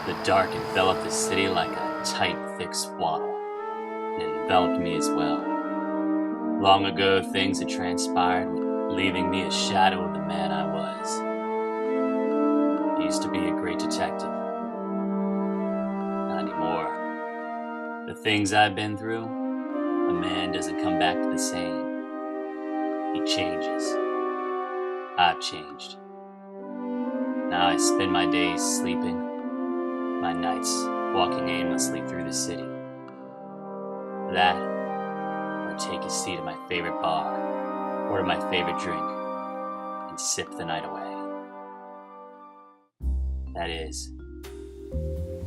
The dark enveloped the city like a tight, thick swaddle, and it enveloped me as well. Long ago, things had transpired, leaving me a shadow of the man I was. I used to be a great detective. Not anymore. The things I've been through, a man doesn't come back to the same. He changes. I've changed. Now I spend my days sleeping, my nights walking aimlessly through the city. That, or take a seat at my favorite bar, order my favorite drink, and sip the night away. That is,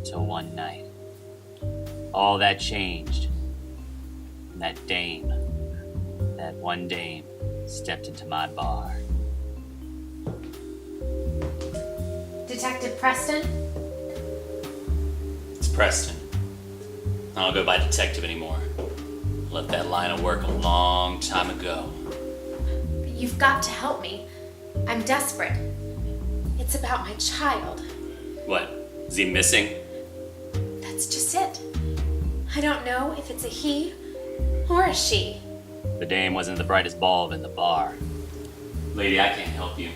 till one night. All that changed, and that one dame, stepped into my bar. Detective Preston? It's Preston. I don't go by detective anymore. I left that line of work a long time ago. You've got to help me. I'm desperate. It's about my child. What? Is he missing? That's just it. I don't know if it's a he or a she. The dame wasn't the brightest bulb in the bar. Lady, I can't help you.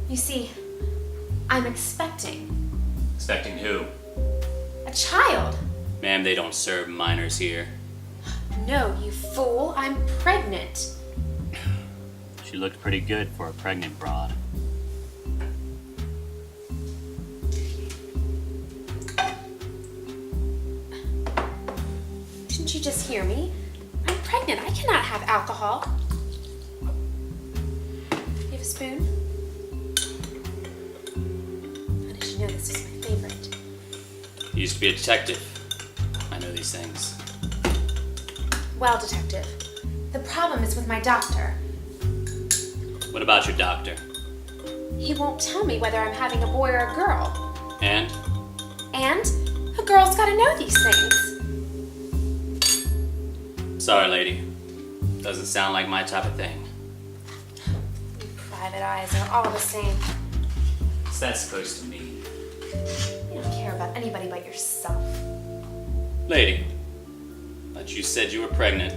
You see, I'm expecting Expecting who? a child. Ma'am, they don't serve minors here. No, you fool. I'm pregnant. She looked pretty good for a pregnant broad. Didn't you just hear me? I'm pregnant. I cannot have alcohol. You have a spoon? How did you know this was my favorite? You used to be a detective. I know these things. Well, detective, the problem is with my doctor. What about your doctor? He won't tell me whether I'm having a boy or a girl. And? And a girl's gotta know these things. Sorry, lady. Doesn't sound like my type of thing. You private eyes are all the same. What's that supposed to mean? You don't care about anybody but yourself. Lady, but you said you were pregnant.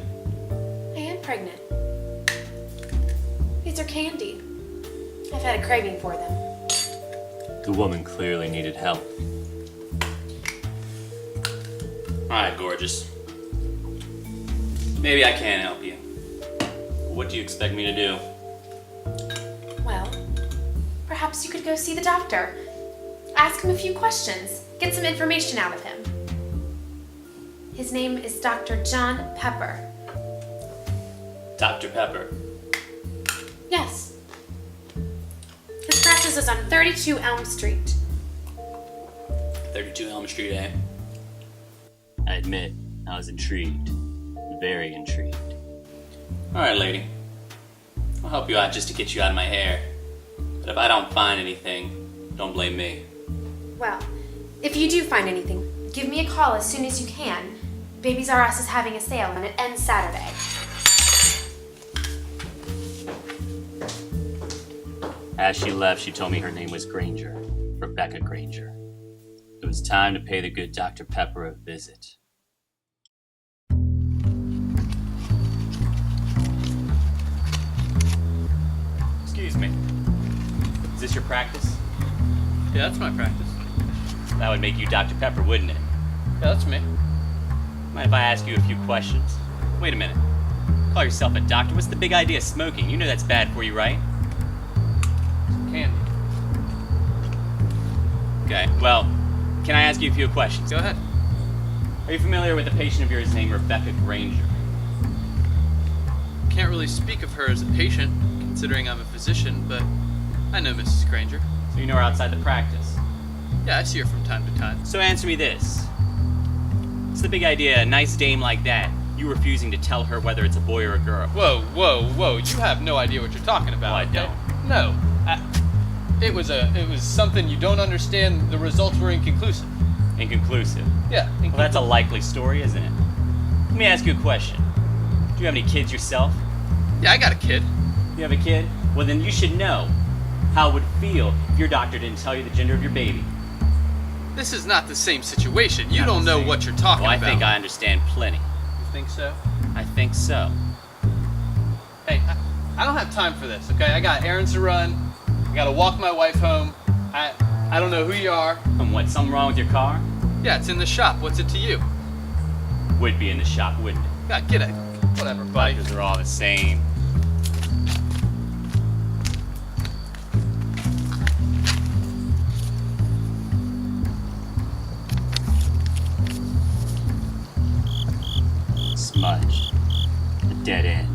I am pregnant. These are candy. I've had a craving for them. The woman clearly needed help. Alright, gorgeous. Maybe I can help you. What do you expect me to do? Well, perhaps you could go see the doctor. Ask him a few questions. Get some information out of him. His name is Dr. John Pepper. Dr. Pepper. Yes. His practice is on 32 Elm Street. 32 Elm Street, eh? I admit, I was intrigued. Very intrigued. Alright, lady. I'll help you out just to get you out of my hair. But if I don't find anything, don't blame me. Well, if you do find anything, give me a call as soon as you can. Babies R Us is having a sale and it ends Saturday. As she left, she told me her name was Granger, Rebecca Granger. It was time to pay the good Dr. Pepper a visit. Excuse me. Is this your practice? Yeah, that's my practice. That would make you Dr. Pepper, wouldn't it? Yeah, that's me. Mind if I ask you a few questions? Wait a minute. Call yourself a doctor. What's the big idea of smoking? You know that's bad for you, right? Candy. Okay, well, can I ask you a few questions? Go ahead. Are you familiar with a patient of yours named Rebecca Granger? Can't really speak of her as a patient, considering I'm a physician, but I know Mrs. Granger. So you know her outside the practice? Yeah, I see her from time to time. So answer me this. What's the big idea, a nice dame like that, you refusing to tell her whether it's a boy or a girl? Whoa, whoa, whoa, you have no idea what you're talking about. Oh, I don't. No. It was something you don't understand. The results were inconclusive. Inconclusive. Yeah, Well, that's a likely story, isn't it? Let me ask you a question. Do you have any kids yourself? Yeah, I got a kid. You have a kid? Well, then you should know how it would feel if your doctor didn't tell you the gender of your baby. This is not the same situation. You don't know what you're talking Well, I about. think I understand plenty. You think so? I think so. Hey, I don't have time for this, okay? I got errands to run. I gotta walk my wife home. I don't know who you are. And what, something wrong with your car? Yeah, it's in the shop. What's it to you? Would be in the shop, wouldn't it? Yeah, get it. Whatever, buddy. Bikers are all the same. Smudged. A dead end.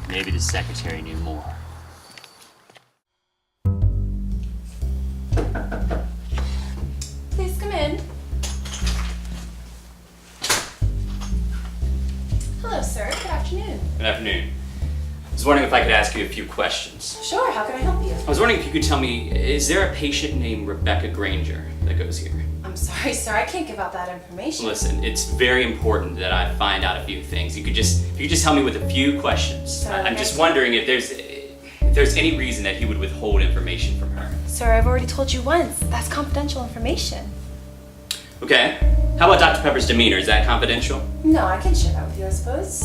Maybe the secretary knew more. Please come in. Hello, sir. Good afternoon. Good afternoon. I was wondering if I could ask you a few questions. Sure, how can I help you? I was wondering if you could tell me, is there a patient named Rebecca Granger that goes here? I'm sorry, sir. I can't give out that information. Listen, it's very important that I find out a few things. If you could just help me with a few questions. Sir, I'm just wondering if there's any reason that he would withhold information from her. Sir, I've already told you once. That's confidential information. Okay. How about Dr. Pepper's demeanor? Is that confidential? No, I can share that with you, I suppose.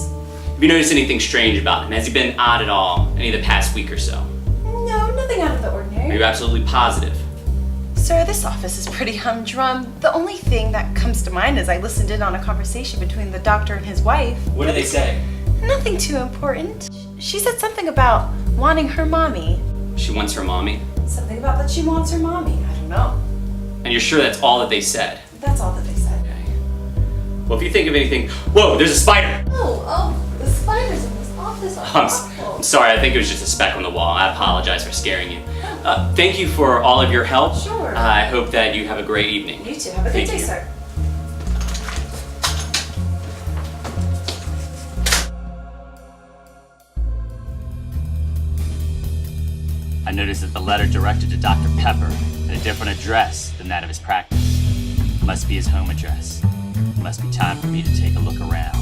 Have you noticed anything strange about him? Has he been odd at all any of the past week or so? No, nothing out of the Are ordinary. you absolutely positive? Sir, this office is pretty humdrum. The only thing that comes to mind is I listened in on a conversation between the doctor and his wife. What did they say? Nothing too important. She said something about wanting her mommy. She wants her mommy? Something about that she wants her mommy. I don't know. And you're sure that's all that they said? That's all that they said. Okay. Well, if you think of anything... Whoa, there's a spider! Oh, the spiders in this office are I'm sorry, I think it was just a speck on the wall. I apologize for scaring you. Thank you for all of your help. Sure. I hope that you have a great evening. You too. Have a good Thank day, you. sir. I noticed that the letter directed to Dr. Pepper had a different address than that of his practice. Must be his home address. It must be time for me to take a look around.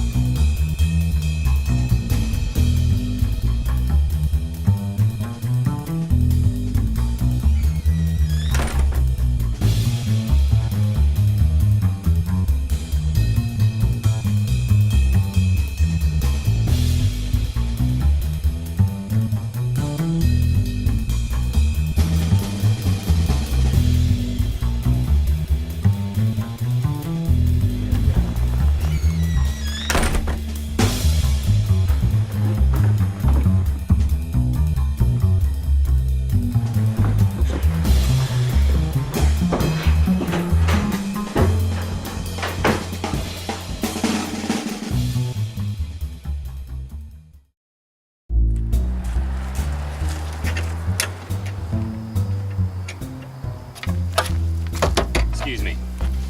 Excuse me.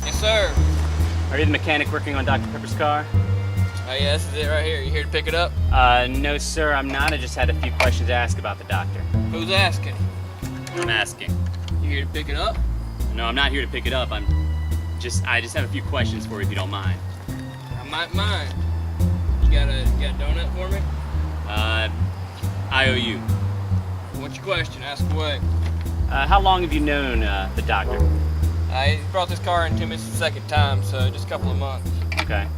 Yes, sir. Are you the mechanic working on Dr. Pepper's car? Oh, yeah, this is it right here. You here to pick it up? No, sir, I'm not. I just had a few questions to ask about the doctor. Who's asking? I'm asking. You here to pick it up? No, I'm not here to pick it up. I just have a few questions for you if you don't mind. I might mind. You got a donut for me? I owe you. What's your question? Ask away. How long have you known the doctor? He brought this car into me. It's the second time, so just a couple of months. Okay.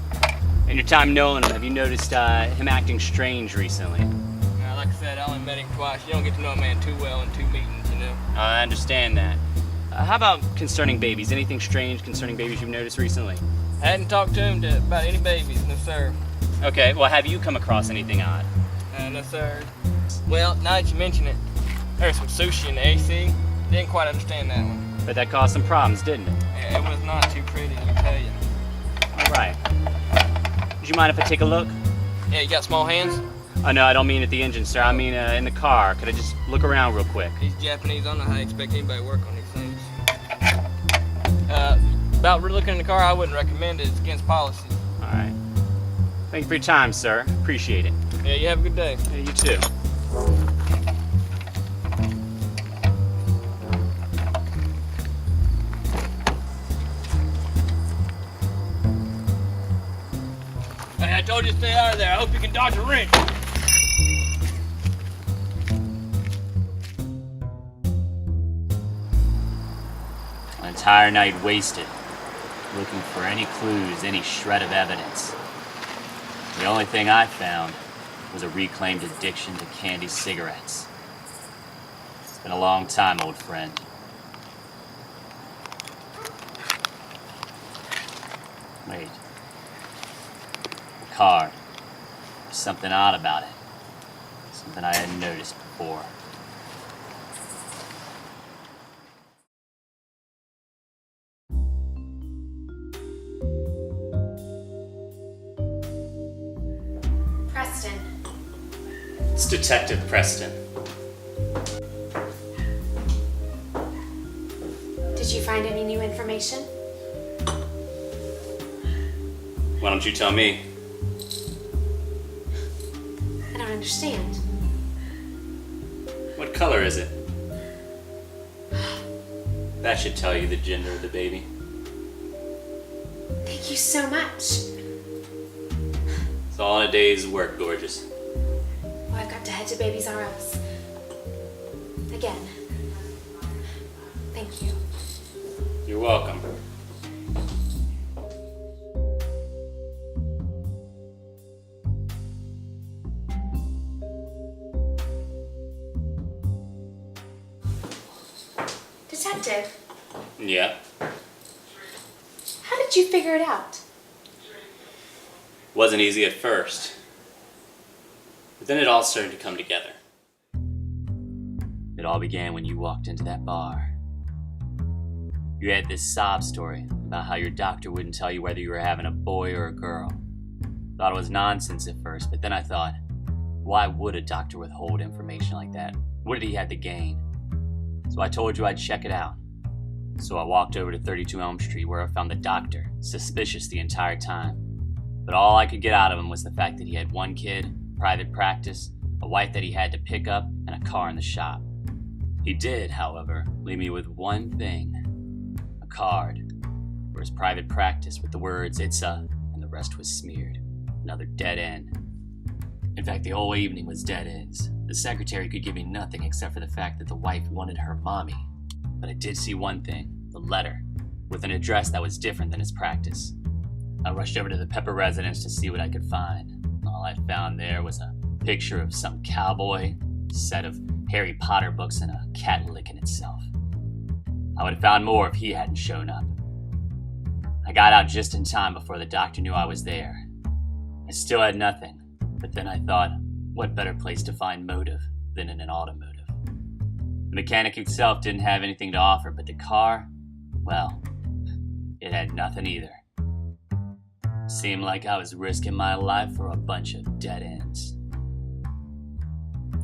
In your time knowing him, have you noticed him acting strange recently? Like I said, I only met him twice. You don't get to know a man too well in 2 meetings, you know? I understand that. How about concerning babies? Anything strange concerning babies you've noticed recently? I hadn't talked to him about any babies, no sir. Okay, well, have you come across anything odd? No sir. Well, now that you mention it, there's some sushi in the AC. Didn't quite understand that one. But that caused some problems, didn't it? Yeah, it was not too pretty, I can tell you. All right. Would you mind if I take a look? Yeah, you got small hands? Oh, no, I don't mean at the engine, sir. I mean in the car. Could I just look around real quick? These Japanese, I don't know how you expect anybody to work on these things. About looking in the car, I wouldn't recommend it. It's against policy. All right. Thank you for your time, sir. Appreciate it. Yeah, you have a good day. Yeah, you too. Hey, I told you to stay out of there. I hope you can dodge a wrench. An entire night wasted, looking for any clues, any shred of evidence. The only thing I found was a reclaimed addiction to candy cigarettes. It's been a long time, old friend. Wait. The card. There's something odd about it. Something I hadn't noticed before. Preston. It's Detective Preston. Did you find any new information? Why don't you tell me? I don't understand. What color is it? That should tell you the gender of the baby. Thank you so much. It's all in a day's work, gorgeous. Well, I've got to head to Babies R Us. Again. Thank you. You're welcome. Detective, Yeah. how did you figure it out? Wasn't easy at first. But then it all started to come together. It all began when you walked into that bar. You had this sob story about how your doctor wouldn't tell you whether you were having a boy or a girl. Thought it was nonsense at first, but then I thought, why would a doctor withhold information like that? What did he have to gain? So I told you I'd check it out. So I walked over to 32 Elm Street where I found the doctor, suspicious the entire time. But all I could get out of him was the fact that he had one kid, private practice, a wife that he had to pick up, and a car in the shop. He did, however, leave me with one thing. A card for his private practice with the words, "It's a," and the rest was smeared. Another dead end. In fact, the whole evening was dead ends. The secretary could give me nothing except for the fact that the wife wanted her mommy. But I did see one thing, the letter, with an address that was different than his practice. I rushed over to the Pepper residence to see what I could find. All I found there was a picture of some cowboy, a set of Harry Potter books, and a cat licking itself. I would have found more if he hadn't shown up. I got out just in time before the doctor knew I was there. I still had nothing, but then I thought, what better place to find motive than in an automotive? The mechanic himself didn't have anything to offer, but the car, well, it had nothing either. Seemed like I was risking my life for a bunch of dead ends.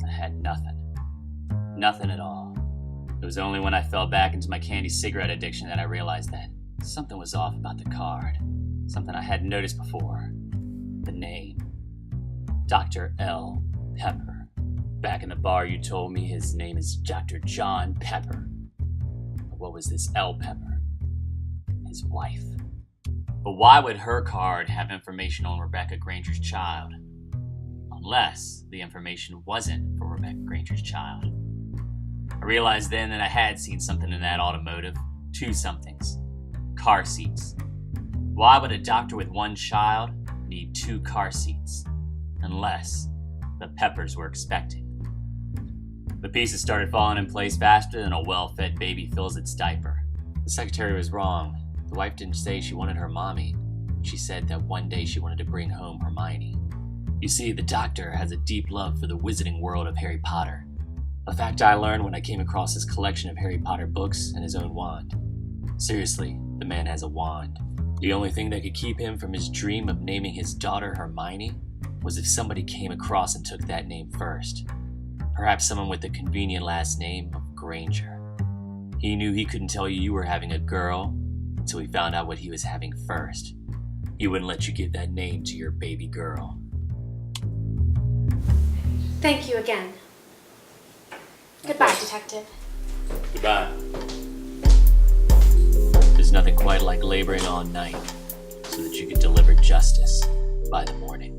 I had nothing. Nothing at all. It was only when I fell back into my candy cigarette addiction that I realized that something was off about the card. Something I hadn't noticed before. The name. Dr. L. Pepper. Back in the bar you told me his name is Dr. John Pepper. But what was this L. Pepper? His wife. But why would her card have information on Rebecca Granger's child? Unless the information wasn't for Rebecca Granger's child. I realized then that I had seen something in that automotive. Two somethings. Car seats. Why would a doctor with one child need two car seats? Unless the Peppers were expecting. The pieces started falling in place faster than a well-fed baby fills its diaper. The secretary was wrong. The wife didn't say she wanted her mommy. She said that one day she wanted to bring home Hermione. You see, the doctor has a deep love for the wizarding world of Harry Potter. A fact I learned when I came across his collection of Harry Potter books and his own wand. Seriously, the man has a wand. The only thing that could keep him from his dream of naming his daughter Hermione was if somebody came across and took that name first. Perhaps someone with the convenient last name of Granger. He knew he couldn't tell you were having a girl until he found out what he was having first. He wouldn't let you give that name to your baby girl. Thank you again. Goodbye, Detective. Goodbye. There's nothing quite like laboring all night so that you can deliver justice by the morning.